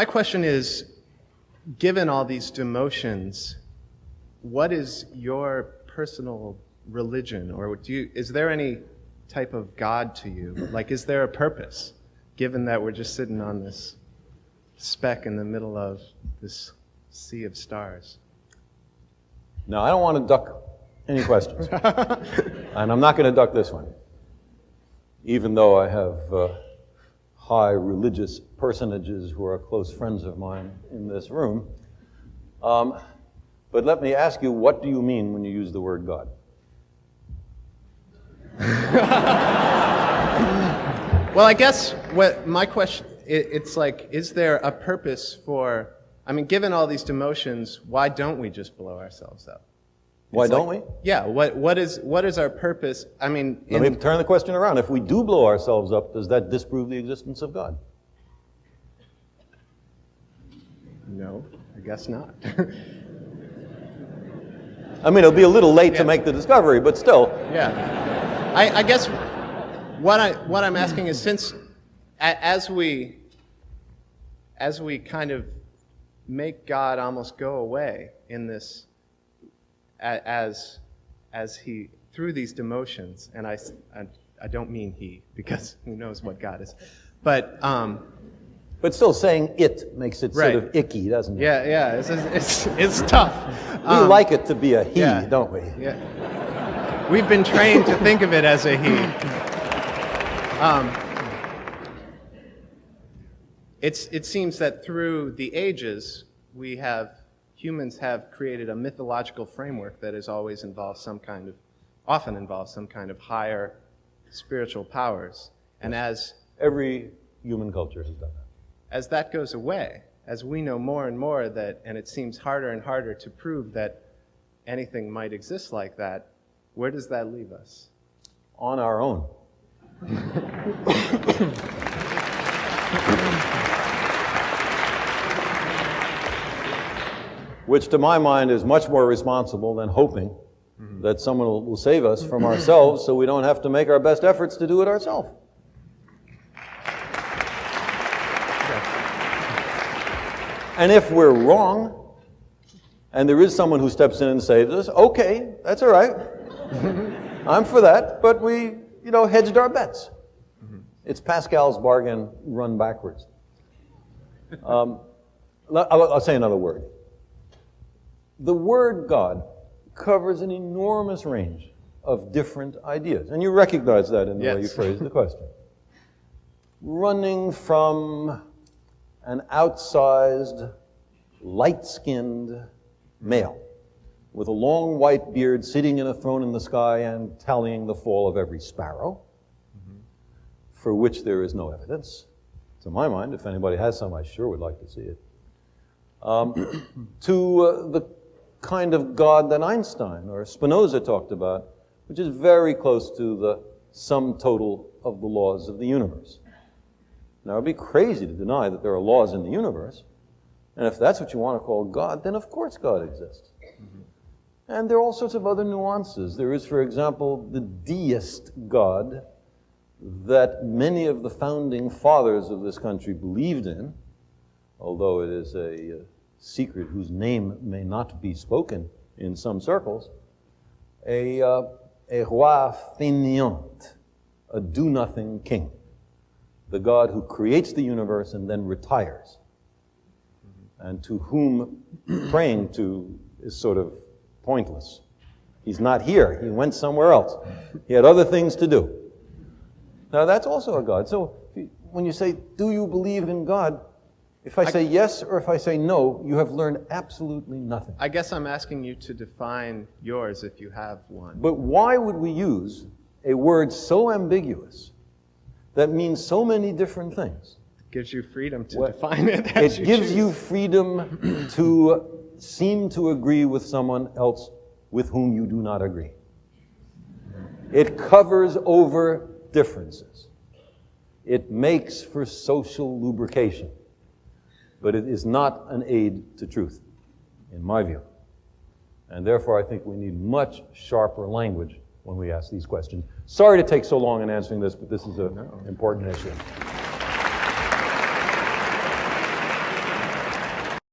My question is, given all these demotions, what is your personal religion, or is there any type of God to you? Like, is there a purpose, given that we're just sitting on this speck in the middle of this sea of stars? Now, I don't want to duck any questions, and I'm not going to duck this one, even though I have high religious personages who are close friends of mine in this room. But let me ask you, what do you mean when you use the word God? Well, I guess what my question, it's like, is there a purpose for, I mean, given all these demotions, why don't we just blow ourselves up? Why don't we? Yeah, what is our purpose? I mean... Let me turn the question around. If we do blow ourselves up, does that disprove the existence of God? No, I guess not. I mean, it'll be a little late to make the discovery, but still. Yeah. I guess what I'm asking is, since as we kind of make God almost go away in this, as he, through these demotions, and I don't mean he, because who knows what God is, but still saying it makes it right. sort of icky, doesn't it? Yeah, it's tough. We like it to be a he, don't we? Yeah. We've been trained to think of it as a he. It seems that through the ages, humans have created a mythological framework that often involves some kind of higher spiritual powers. And as every human culture has done that. As that goes away, as we know more and more and it seems harder and harder to prove that anything might exist like that, where does that leave us? On our own. Which to my mind is much more responsible than hoping that someone will save us from ourselves so we don't have to make our best efforts to do it ourselves. And if we're wrong, and there is someone who steps in and saves us, okay, that's all right. I'm for that, but we, hedged our bets. It's Pascal's bargain run backwards. I'll say another word. The word God covers an enormous range of different ideas, and you recognize that in the way you phrased the question. Running from an outsized, light-skinned male with a long white beard sitting in a throne in the sky and tallying the fall of every sparrow, for which there is no evidence. To my mind, if anybody has some, I sure would like to see it. To the kind of God that Einstein or Spinoza talked about, which is very close to the sum total of the laws of the universe. Now, it would be crazy to deny that there are laws in the universe, and if that's what you want to call God, then of course God exists. And there are all sorts of other nuances. There is, for example, the deist God that many of the founding fathers of this country believed in, although it is a secret whose name may not be spoken in some circles, a roi fainéant, a do-nothing king. The God who creates the universe and then retires, and to whom praying to is sort of pointless. He's not here. He went somewhere else. He had other things to do. Now, that's also a God. So when you say, do you believe in God? If I say yes or if I say no, you have learned absolutely nothing. I guess I'm asking you to define yours if you have one. But why would we use a word so ambiguous that means so many different things? It gives you freedom to define it as you choose. It gives you freedom to seem to agree with someone else with whom you do not agree. It covers over differences. It makes for social lubrication. But it is not an aid to truth, in my view. And therefore, I think we need much sharper language when we ask these questions. Sorry to take so long in answering this, but this is an important issue.